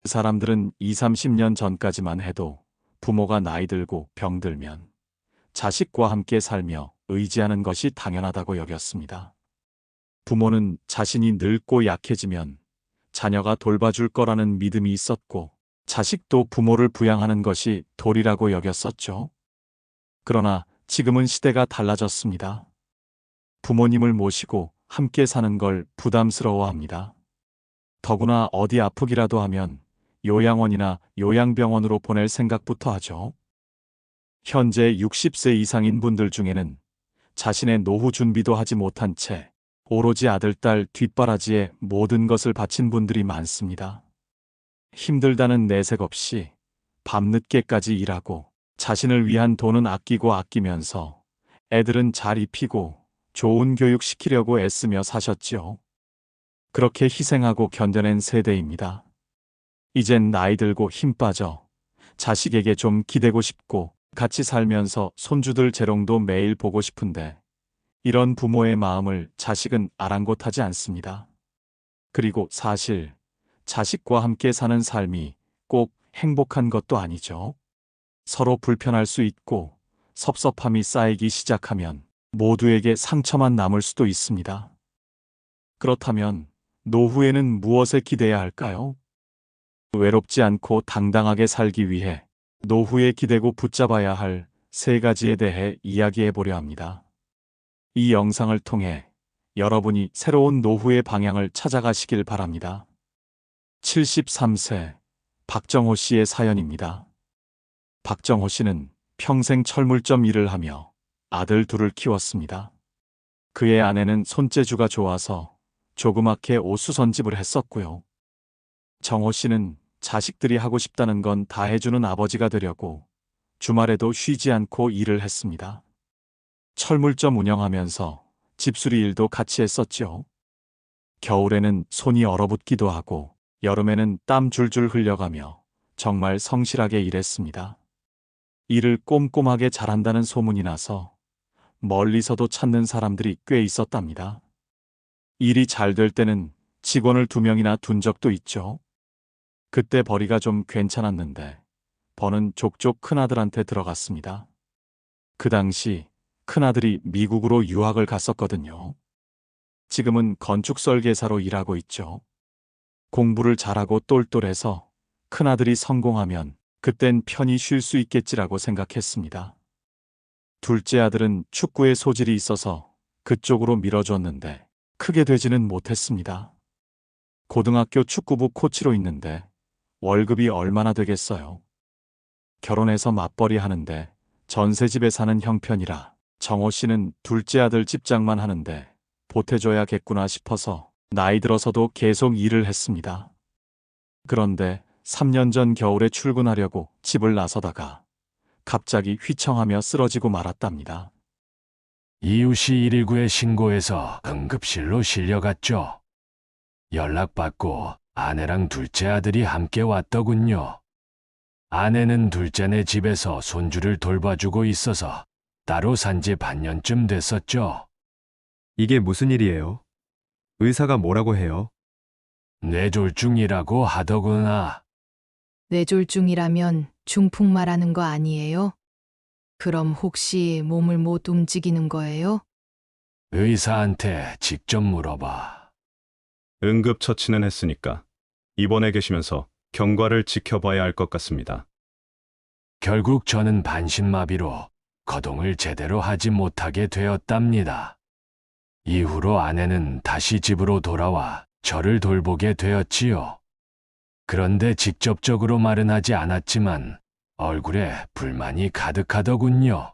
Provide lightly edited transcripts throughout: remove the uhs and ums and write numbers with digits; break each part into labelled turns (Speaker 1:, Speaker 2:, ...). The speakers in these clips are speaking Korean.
Speaker 1: 사람들은 2, 30년 전까지만 해도 부모가 나이 들고 병들면 자식과 함께 살며 의지하는 것이 당연하다고 여겼습니다. 부모는 자신이 늙고 약해지면 자녀가 돌봐줄 거라는 믿음이 있었고, 자식도 부모를 부양하는 것이 도리라고 여겼었죠. 그러나 지금은 시대가 달라졌습니다. 부모님을 모시고 함께 사는 걸 부담스러워합니다. 더구나 어디 아프기라도 하면 요양원이나 요양병원으로 보낼 생각부터 하죠. 현재 60세 이상인 분들 중에는 자신의 노후 준비도 하지 못한 채 오로지 아들, 딸 뒷바라지에 모든 것을 바친 분들이 많습니다. 힘들다는 내색 없이 밤늦게까지 일하고 자신을 위한 돈은 아끼고 아끼면서 애들은 잘 입히고 좋은 교육 시키려고 애쓰며 사셨지요. 그렇게 희생하고 견뎌낸 세대입니다. 이젠 나이 들고 힘 빠져 자식에게 좀 기대고 싶고 같이 살면서 손주들 재롱도 매일 보고 싶은데, 이런 부모의 마음을 자식은 아랑곳하지 않습니다. 그리고 사실 자식과 함께 사는 삶이 꼭 행복한 것도 아니죠. 서로 불편할 수 있고 섭섭함이 쌓이기 시작하면 모두에게 상처만 남을 수도 있습니다. 그렇다면 노후에는 무엇에 기대야 할까요? 외롭지 않고 당당하게 살기 위해 노후에 기대고 붙잡아야 할 3가지에 대해 이야기해 보려 합니다. 이 영상을 통해 여러분이 새로운 노후의 방향을 찾아가시길 바랍니다. 73세 박정호 씨의 사연입니다. 박정호 씨는 평생 철물점 일을 하며 아들 둘을 키웠습니다. 그의 아내는 손재주가 좋아서 조그맣게 옷수선집을 했었고요. 정호 씨는 자식들이 하고 싶다는 건 다 해주는 아버지가 되려고 주말에도 쉬지 않고 일을 했습니다. 철물점 운영하면서 집수리 일도 같이 했었죠. 겨울에는 손이 얼어붙기도 하고 여름에는 땀 줄줄 흘려가며 정말 성실하게 일했습니다. 일을 꼼꼼하게 잘한다는 소문이 나서 멀리서도 찾는 사람들이 꽤 있었답니다. 일이 잘 될 때는 직원을 2명이나 둔 적도 있죠. 그때 벌이가 좀 괜찮았는데 버는 족족 큰아들한테 들어갔습니다. 그 당시 큰아들이 미국으로 유학을 갔었거든요. 지금은 건축 설계사로 일하고 있죠. 공부를 잘하고 똘똘해서 큰아들이 성공하면 그땐 편히 쉴 수 있겠지라고 생각했습니다. 둘째 아들은 축구에 소질이 있어서 그쪽으로 밀어줬는데 크게 되지는 못했습니다. 고등학교 축구부 코치로 있는데 월급이 얼마나 되겠어요. 결혼해서 맞벌이 하는데 전세집에 사는 형편이라 정호 씨는 둘째 아들 집장만 하는데 보태줘야겠구나 싶어서 나이 들어서도 계속 일을 했습니다. 그런데 3년 전 겨울에 출근하려고 집을 나서다가 갑자기 휘청하며 쓰러지고 말았답니다.
Speaker 2: 이웃이 119에 신고해서 응급실로 실려갔죠. 연락받고 아내랑 둘째 아들이 함께 왔더군요. 아내는 둘째네 집에서 손주를 돌봐주고 있어서 따로 산 지 반년쯤 됐었죠.
Speaker 3: 이게 무슨 일이에요? 의사가 뭐라고 해요?
Speaker 2: 뇌졸중이라고 하더구나.
Speaker 4: 뇌졸중이라면 중풍 말하는 거 아니에요? 그럼 혹시 몸을 못 움직이는 거예요?
Speaker 2: 의사한테 직접 물어봐.
Speaker 5: 응급처치는 했으니까 입원해 계시면서 경과를 지켜봐야 할 것 같습니다.
Speaker 2: 결국 저는 반신마비로 거동을 제대로 하지 못하게 되었답니다. 이후로 아내는 다시 집으로 돌아와 저를 돌보게 되었지요. 그런데 직접적으로 말은 하지 않았지만 얼굴에 불만이 가득하더군요.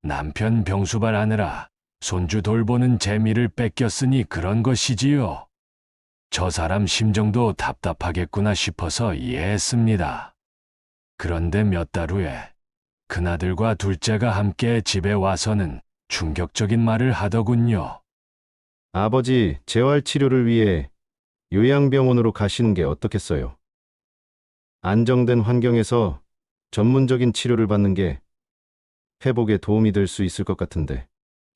Speaker 2: 남편 병수발하느라 손주 돌보는 재미를 뺏겼으니 그런 것이지요. 저 사람 심정도 답답하겠구나 싶어서 이해했습니다. 그런데 몇 달 후에 큰아들과 둘째가 함께 집에 와서는 충격적인 말을 하더군요.
Speaker 6: 아버지 재활 치료를 위해 요양병원으로 가시는 게 어떻겠어요? 안정된 환경에서 전문적인 치료를 받는 게 회복에 도움이 될 수 있을 것 같은데.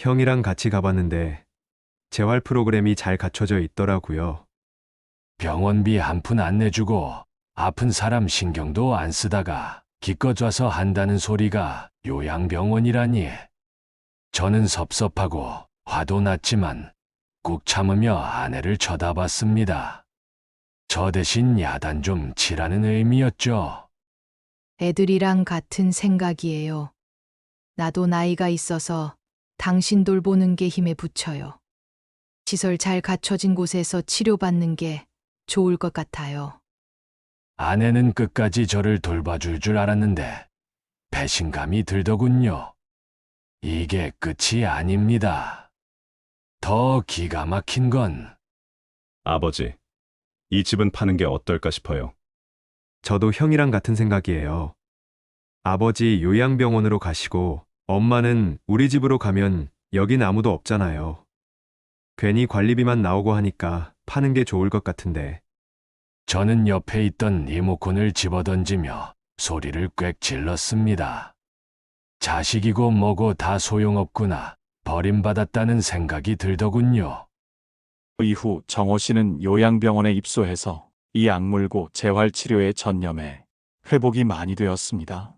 Speaker 3: 형이랑 같이 가봤는데 재활 프로그램이 잘 갖춰져 있더라고요.
Speaker 2: 병원비 한 푼 안 내주고 아픈 사람 신경도 안 쓰다가 기껏 와서 한다는 소리가 요양병원이라니. 저는 섭섭하고 화도 났지만 꾹 참으며 아내를 쳐다봤습니다. 저 대신 야단 좀 치라는 의미였죠.
Speaker 4: 애들이랑 같은 생각이에요. 나도 나이가 있어서 당신 돌보는 게 힘에 부쳐요. 시설 잘 갖춰진 곳에서 치료받는 게 좋을 것 같아요.
Speaker 2: 아내는 끝까지 저를 돌봐줄 줄 알았는데 배신감이 들더군요. 이게 끝이 아닙니다. 더 기가 막힌 건
Speaker 5: 아버지, 이 집은 파는 게 어떨까 싶어요.
Speaker 3: 저도 형이랑 같은 생각이에요. 아버지 요양병원으로 가시고 엄마는 우리 집으로 가면 여긴 아무도 없잖아요. 괜히 관리비만 나오고 하니까 파는 게 좋을 것 같은데.
Speaker 2: 저는 옆에 있던 리모컨을 집어던지며 소리를 꽥 질렀습니다. 자식이고 뭐고 다 소용없구나. 버림받았다는 생각이 들더군요.
Speaker 1: 이후 정호 씨는 요양병원에 입소해서 이 악물고 재활치료에 전념해 회복이 많이 되었습니다.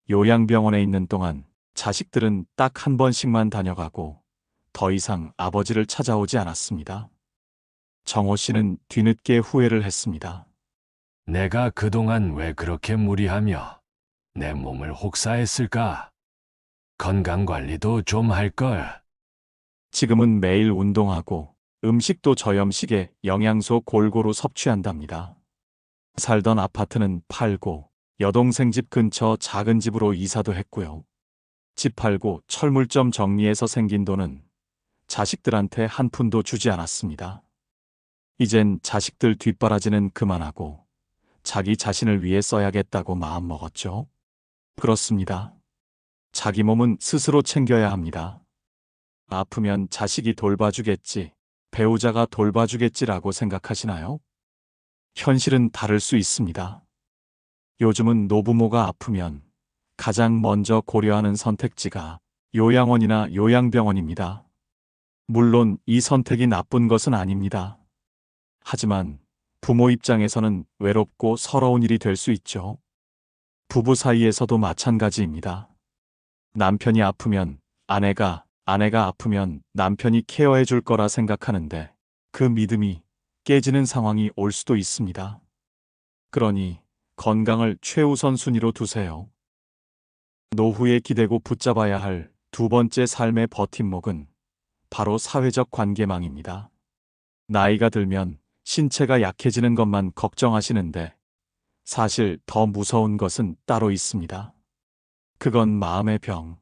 Speaker 1: 요양병원에 있는 동안 자식들은 딱 한 번씩만 다녀가고 더 이상 아버지를 찾아오지 않았습니다. 정호 씨는 뒤늦게 후회를 했습니다.
Speaker 2: 내가 그동안 왜 그렇게 무리하며 내 몸을 혹사했을까? 건강관리도 좀 할걸.
Speaker 1: 지금은 매일 운동하고 음식도 저염식에 영양소 골고루 섭취한답니다. 살던 아파트는 팔고 여동생 집 근처 작은 집으로 이사도 했고요. 집 팔고 철물점 정리해서 생긴 돈은 자식들한테 한 푼도 주지 않았습니다. 이젠 자식들 뒷바라지는 그만하고 자기 자신을 위해 써야겠다고 마음먹었죠. 그렇습니다. 자기 몸은 스스로 챙겨야 합니다. 아프면 자식이 돌봐주겠지, 배우자가 돌봐주겠지라고 생각하시나요? 현실은 다를 수 있습니다. 요즘은 노부모가 아프면 가장 먼저 고려하는 선택지가 요양원이나 요양병원입니다. 물론 이 선택이 나쁜 것은 아닙니다. 하지만 부모 입장에서는 외롭고 서러운 일이 될 수 있죠. 부부 사이에서도 마찬가지입니다. 남편이 아프면 아내가 아프면 남편이 케어해 줄 거라 생각하는데 그 믿음이 깨지는 상황이 올 수도 있습니다. 그러니 건강을 최우선 순위로 두세요. 노후에 기대고 붙잡아야 할 두 번째 삶의 버팀목은 바로 사회적 관계망입니다. 나이가 들면 신체가 약해지는 것만 걱정하시는데 사실 더 무서운 것은 따로 있습니다. 그건 마음의 병.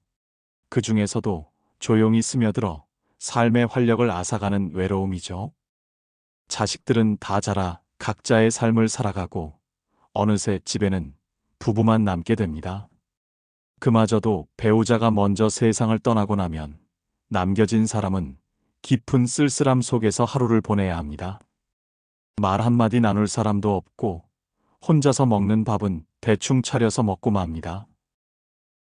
Speaker 1: 그 중에서도 조용히 스며들어 삶의 활력을 앗아가는 외로움이죠. 자식들은 다 자라 각자의 삶을 살아가고 어느새 집에는 부부만 남게 됩니다. 그마저도 배우자가 먼저 세상을 떠나고 나면 남겨진 사람은 깊은 쓸쓸함 속에서 하루를 보내야 합니다. 말 한마디 나눌 사람도 없고 혼자서 먹는 밥은 대충 차려서 먹고 맙니다.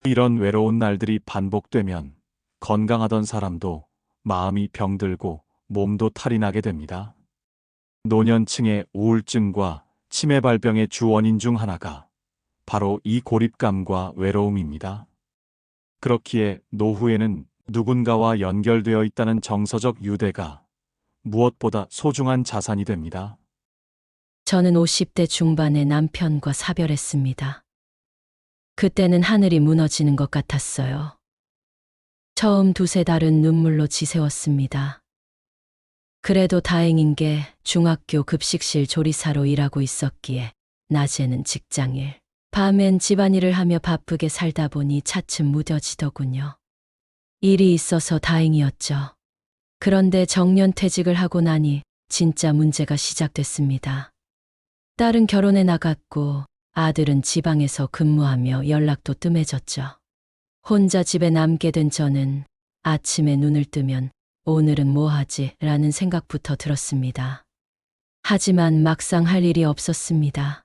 Speaker 1: 이런 외로운 날들이 반복되면 건강하던 사람도 마음이 병들고 몸도 탈이 나게 됩니다. 노년층의 우울증과 치매 발병의 주 원인 중 하나가 바로 이 고립감과 외로움입니다. 그렇기에 노후에는 누군가와 연결되어 있다는 정서적 유대가 무엇보다 소중한 자산이 됩니다.
Speaker 7: 저는 50대 중반에 남편과 사별했습니다. 그때는 하늘이 무너지는 것 같았어요. 처음 두세 달은 눈물로 지새웠습니다. 그래도 다행인 게 중학교 급식실 조리사로 일하고 있었기에 낮에는 직장일, 밤엔 집안일을 하며 바쁘게 살다 보니 차츰 무뎌지더군요. 일이 있어서 다행이었죠. 그런데 정년퇴직을 하고 나니 진짜 문제가 시작됐습니다. 딸은 결혼해 나갔고 아들은 지방에서 근무하며 연락도 뜸해졌죠. 혼자 집에 남게 된 저는 아침에 눈을 뜨면 오늘은 뭐 하지? 라는 생각부터 들었습니다. 하지만 막상 할 일이 없었습니다.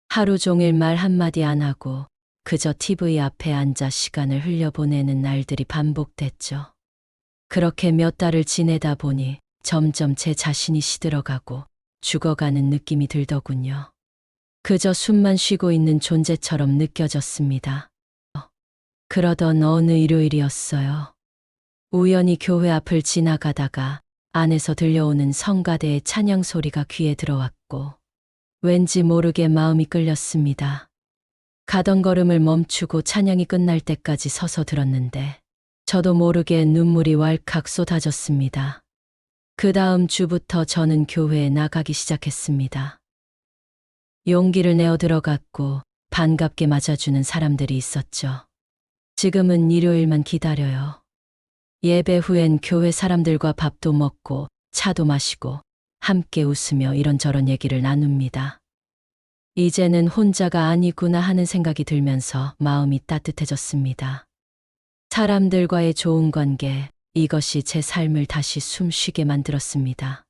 Speaker 7: 하루 종일 말 한마디 안 하고 그저 TV 앞에 앉아 시간을 흘려보내는 날들이 반복됐죠. 그렇게 몇 달을 지내다 보니 점점 제 자신이 시들어가고 죽어가는 느낌이 들더군요. 그저 숨만 쉬고 있는 존재처럼 느껴졌습니다. 그러던 어느 일요일이었어요. 우연히 교회 앞을 지나가다가 안에서 들려오는 성가대의 찬양 소리가 귀에 들어왔고 왠지 모르게 마음이 끌렸습니다. 가던 걸음을 멈추고 찬양이 끝날 때까지 서서 들었는데 저도 모르게 눈물이 왈칵 쏟아졌습니다. 그 다음 주부터 저는 교회에 나가기 시작했습니다. 용기를 내어 들어갔고 반갑게 맞아주는 사람들이 있었죠. 지금은 일요일만 기다려요. 예배 후엔 교회 사람들과 밥도 먹고 차도 마시고 함께 웃으며 이런저런 얘기를 나눕니다. 이제는 혼자가 아니구나 하는 생각이 들면서 마음이 따뜻해졌습니다. 사람들과의 좋은 관계, 이것이 제 삶을 다시 숨쉬게 만들었습니다.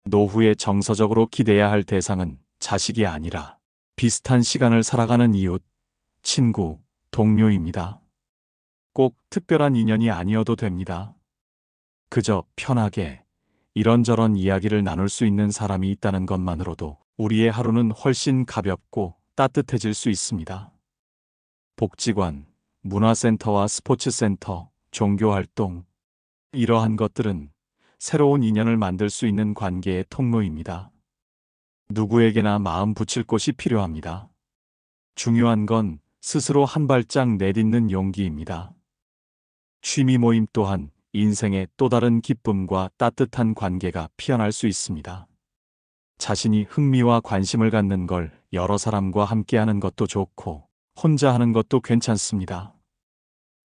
Speaker 1: 노후에 정서적으로 기대야 할 대상은 자식이 아니라 비슷한 시간을 살아가는 이웃, 친구, 동료입니다. 꼭 특별한 인연이 아니어도 됩니다. 그저 편하게 이런저런 이야기를 나눌 수 있는 사람이 있다는 것만으로도 우리의 하루는 훨씬 가볍고 따뜻해질 수 있습니다. 복지관, 문화센터와 스포츠센터, 종교활동, 이러한 것들은 새로운 인연을 만들 수 있는 관계의 통로입니다. 누구에게나 마음 붙일 곳이 필요합니다. 중요한 건 스스로 한 발짝 내딛는 용기입니다. 취미 모임 또한 인생의 또 다른 기쁨과 따뜻한 관계가 피어날 수 있습니다. 자신이 흥미와 관심을 갖는 걸 여러 사람과 함께 하는 것도 좋고 혼자 하는 것도 괜찮습니다.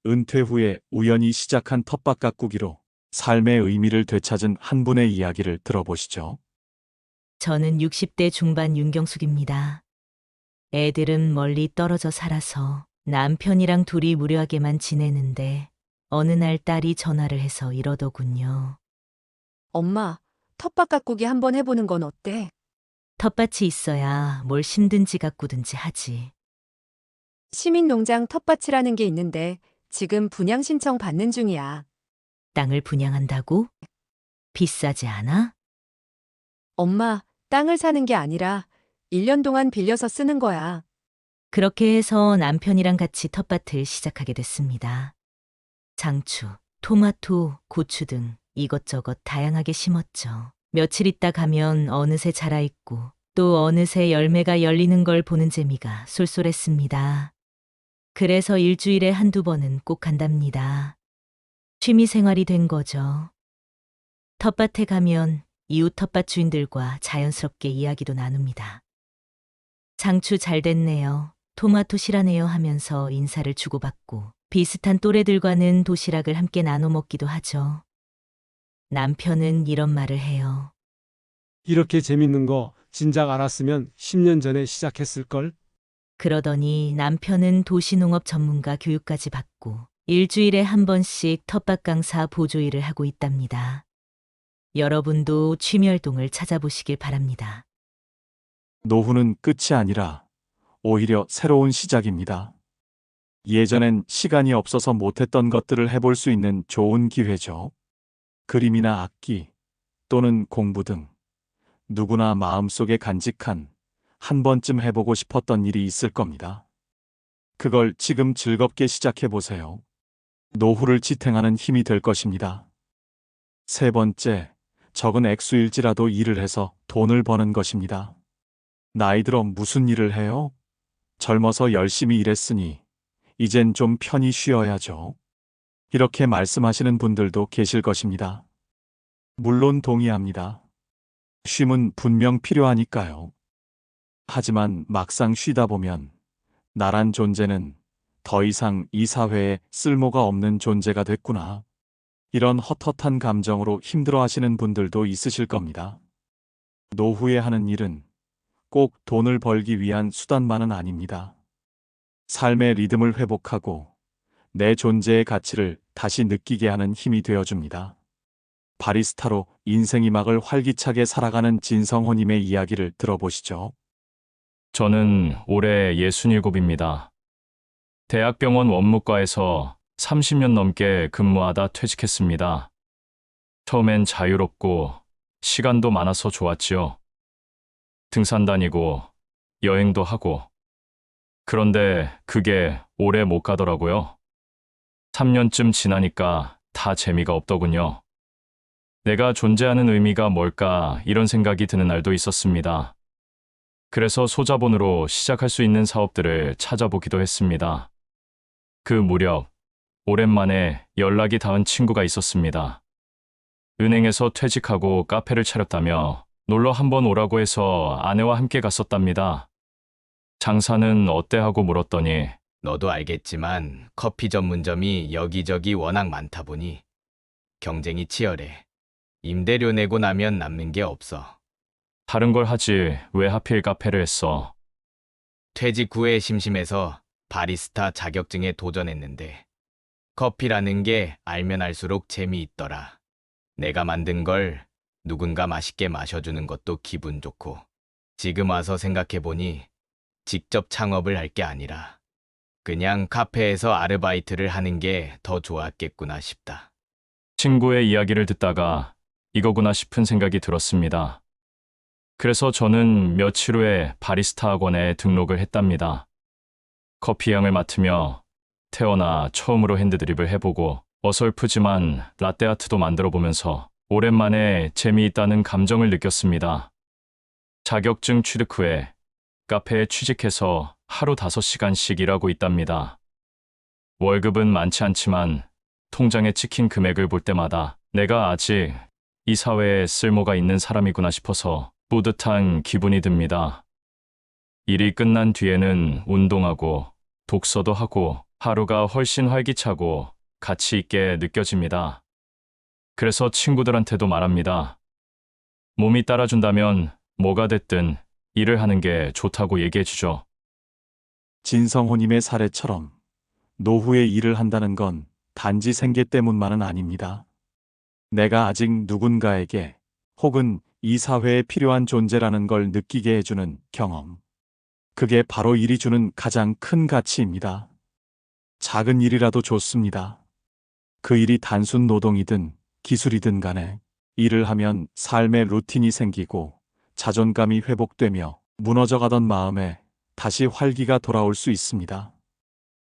Speaker 1: 은퇴 후에 우연히 시작한 텃밭 가꾸기로 삶의 의미를 되찾은 한 분의 이야기를 들어보시죠.
Speaker 8: 저는 60대 중반 윤경숙입니다. 애들은 멀리 떨어져 살아서 남편이랑 둘이 무료하게만 지내는데 어느 날 딸이 전화를 해서 이러더군요.
Speaker 9: 엄마, 텃밭 가꾸기 한번 해보는 건 어때?
Speaker 8: 텃밭이 있어야 뭘 심든지 가꾸든지 하지.
Speaker 9: 시민농장 텃밭이라는 게 있는데 지금 분양 신청 받는 중이야.
Speaker 8: 땅을 분양한다고? 비싸지 않아?
Speaker 9: 엄마, 땅을 사는 게 아니라 1년 동안 빌려서 쓰는 거야.
Speaker 8: 그렇게 해서 남편이랑 같이 텃밭을 시작하게 됐습니다. 장추, 토마토, 고추 등 이것저것 다양하게 심었죠. 며칠 있다 가면 어느새 자라있고 또 어느새 열매가 열리는 걸 보는 재미가 쏠쏠했습니다. 그래서 일주일에 한두 번은 꼭 간답니다. 취미 생활이 된 거죠. 텃밭에 가면 이웃 텃밭 주인들과 자연스럽게 이야기도 나눕니다. 장추 잘 됐네요. 토마토 실하네요 하면서 인사를 주고받고 비슷한 또래들과는 도시락을 함께 나눠 먹기도 하죠. 남편은 이런 말을 해요.
Speaker 10: 이렇게 재밌는 거 진작 알았으면 10년 전에 시작했을걸?
Speaker 8: 그러더니 남편은 도시농업 전문가 교육까지 받고 일주일에 한 번씩 텃밭 강사 보조일을 하고 있답니다. 여러분도 취미활동을 찾아보시길 바랍니다.
Speaker 1: 노후는 끝이 아니라 오히려 새로운 시작입니다. 예전엔 시간이 없어서 못했던 것들을 해볼 수 있는 좋은 기회죠. 그림이나 악기 또는 공부 등 누구나 마음속에 간직한 한 번쯤 해보고 싶었던 일이 있을 겁니다. 그걸 지금 즐겁게 시작해 보세요. 노후를 지탱하는 힘이 될 것입니다. 세 번째, 적은 액수일지라도 일을 해서 돈을 버는 것입니다. 나이 들어 무슨 일을 해요? 젊어서 열심히 일했으니 이젠 좀 편히 쉬어야죠. 이렇게 말씀하시는 분들도 계실 것입니다. 물론 동의합니다. 쉼은 분명 필요하니까요. 하지만 막상 쉬다 보면 나란 존재는 더 이상 이 사회에 쓸모가 없는 존재가 됐구나. 이런 헛헛한 감정으로 힘들어하시는 분들도 있으실 겁니다. 노후에 하는 일은 꼭 돈을 벌기 위한 수단만은 아닙니다. 삶의 리듬을 회복하고 내 존재의 가치를 다시 느끼게 하는 힘이 되어줍니다. 바리스타로 인생 이막을 활기차게 살아가는 진성호님의 이야기를 들어보시죠.
Speaker 11: 저는 올해 67입니다. 대학병원 원무과에서 30년 넘게 근무하다 퇴직했습니다. 처음엔 자유롭고 시간도 많아서 좋았지요. 등산 다니고 여행도 하고. 그런데 그게 오래 못 가더라고요. 3년쯤 지나니까 다 재미가 없더군요. 내가 존재하는 의미가 뭘까 이런 생각이 드는 날도 있었습니다. 그래서 소자본으로 시작할 수 있는 사업들을 찾아보기도 했습니다. 그 무렵 오랜만에 연락이 닿은 친구가 있었습니다. 은행에서 퇴직하고 카페를 차렸다며 놀러 한번 오라고 해서 아내와 함께 갔었답니다. 장사는 어때 하고 물었더니
Speaker 12: 너도 알겠지만 커피 전문점이 여기저기 워낙 많다 보니 경쟁이 치열해. 임대료 내고 나면 남는 게 없어.
Speaker 11: 다른 걸 하지 왜 하필 카페를 했어?
Speaker 12: 퇴직 후에 심심해서 바리스타 자격증에 도전했는데 커피라는 게 알면 알수록 재미있더라. 내가 만든 걸 누군가 맛있게 마셔주는 것도 기분 좋고 지금 와서 생각해보니 직접 창업을 할 게 아니라 그냥 카페에서 아르바이트를 하는 게 더 좋았겠구나 싶다.
Speaker 11: 친구의 이야기를 듣다가 이거구나 싶은 생각이 들었습니다. 그래서 저는 며칠 후에 바리스타 학원에 등록을 했답니다. 커피 향을 맡으며 태어나 처음으로 핸드드립을 해보고 어설프지만 라떼아트도 만들어 보면서 오랜만에 재미있다는 감정을 느꼈습니다. 자격증 취득 후에 카페에 취직해서 하루 5시간씩 일하고 있답니다. 월급은 많지 않지만 통장에 찍힌 금액을 볼 때마다 내가 아직 이 사회에 쓸모가 있는 사람이구나 싶어서 뿌듯한 기분이 듭니다. 일이 끝난 뒤에는 운동하고 독서도 하고 하루가 훨씬 활기차고 가치 있게 느껴집니다. 그래서 친구들한테도 말합니다. 몸이 따라준다면 뭐가 됐든 일을 하는 게 좋다고 얘기해 주죠.
Speaker 1: 진성호님의 사례처럼 노후에 일을 한다는 건 단지 생계 때문만은 아닙니다. 내가 아직 누군가에게 혹은 이 사회에 필요한 존재라는 걸 느끼게 해주는 경험. 그게 바로 일이 주는 가장 큰 가치입니다. 작은 일이라도 좋습니다. 그 일이 단순 노동이든 기술이든 간에 일을 하면 삶의 루틴이 생기고 자존감이 회복되며 무너져가던 마음에 다시 활기가 돌아올 수 있습니다.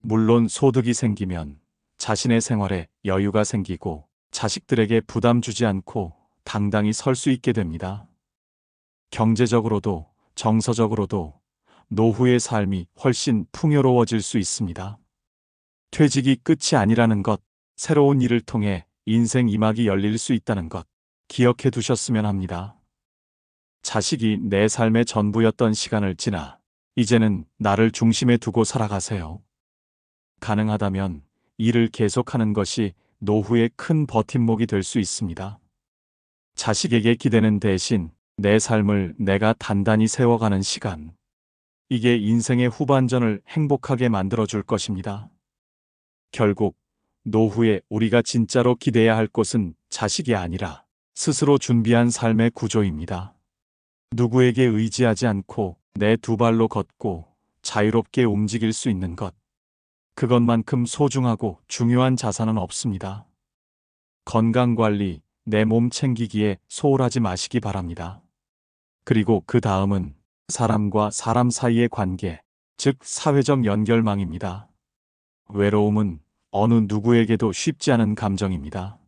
Speaker 1: 물론 소득이 생기면 자신의 생활에 여유가 생기고 자식들에게 부담 주지 않고 당당히 설 수 있게 됩니다. 경제적으로도 정서적으로도 노후의 삶이 훨씬 풍요로워질 수 있습니다. 퇴직이 끝이 아니라는 것, 새로운 일을 통해 인생 2막이 열릴 수 있다는 것 기억해 두셨으면 합니다. 자식이 내 삶의 전부였던 시간을 지나 이제는 나를 중심에 두고 살아가세요. 가능하다면 일을 계속하는 것이 노후의 큰 버팀목이 될 수 있습니다. 자식에게 기대는 대신 내 삶을 내가 단단히 세워가는 시간. 이게 인생의 후반전을 행복하게 만들어줄 것입니다. 결국 노후에 우리가 진짜로 기대야 할 것은 자식이 아니라 스스로 준비한 삶의 구조입니다. 누구에게 의지하지 않고 내 두 발로 걷고 자유롭게 움직일 수 있는 것. 그것만큼 소중하고 중요한 자산은 없습니다. 건강관리, 내 몸 챙기기에 소홀하지 마시기 바랍니다. 그리고 그 다음은 사람과 사람 사이의 관계, 즉 사회적 연결망입니다. 외로움은 어느 누구에게도 쉽지 않은 감정입니다.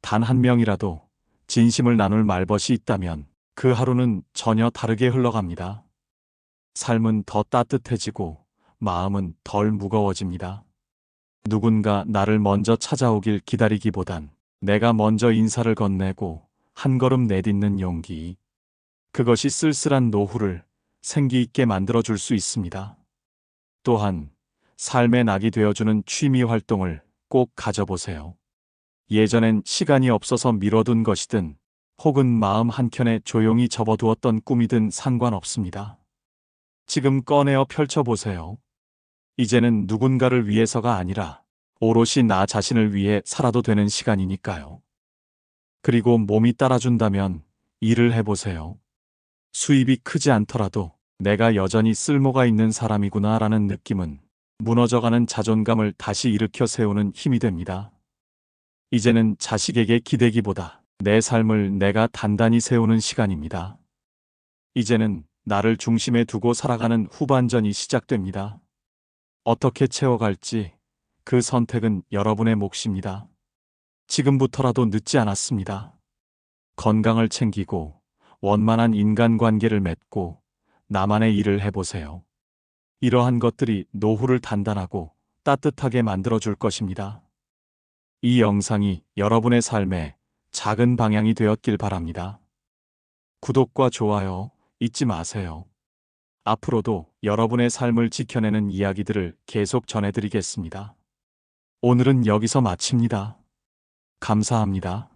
Speaker 1: 단 한 명이라도 진심을 나눌 말벗이 있다면 그 하루는 전혀 다르게 흘러갑니다. 삶은 더 따뜻해지고 마음은 덜 무거워집니다. 누군가 나를 먼저 찾아오길 기다리기보단 내가 먼저 인사를 건네고 한 걸음 내딛는 용기. 그것이 쓸쓸한 노후를 생기 있게 만들어줄 수 있습니다. 또한 삶의 낙이 되어주는 취미 활동을 꼭 가져보세요. 예전엔 시간이 없어서 미뤄둔 것이든 혹은 마음 한켠에 조용히 접어두었던 꿈이든 상관없습니다. 지금 꺼내어 펼쳐보세요. 이제는 누군가를 위해서가 아니라 오롯이 나 자신을 위해 살아도 되는 시간이니까요. 그리고 몸이 따라준다면 일을 해보세요. 수입이 크지 않더라도 내가 여전히 쓸모가 있는 사람이구나라는 느낌은 무너져가는 자존감을 다시 일으켜 세우는 힘이 됩니다. 이제는 자식에게 기대기보다 내 삶을 내가 단단히 세우는 시간입니다. 이제는 나를 중심에 두고 살아가는 후반전이 시작됩니다. 어떻게 채워갈지 그 선택은 여러분의 몫입니다. 지금부터라도 늦지 않았습니다. 건강을 챙기고 원만한 인간관계를 맺고 나만의 일을 해보세요. 이러한 것들이 노후를 단단하고 따뜻하게 만들어줄 것입니다. 이 영상이 여러분의 삶에 작은 방향이 되었길 바랍니다. 구독과 좋아요 잊지 마세요. 앞으로도 여러분의 삶을 지켜내는 이야기들을 계속 전해드리겠습니다. 오늘은 여기서 마칩니다. 감사합니다.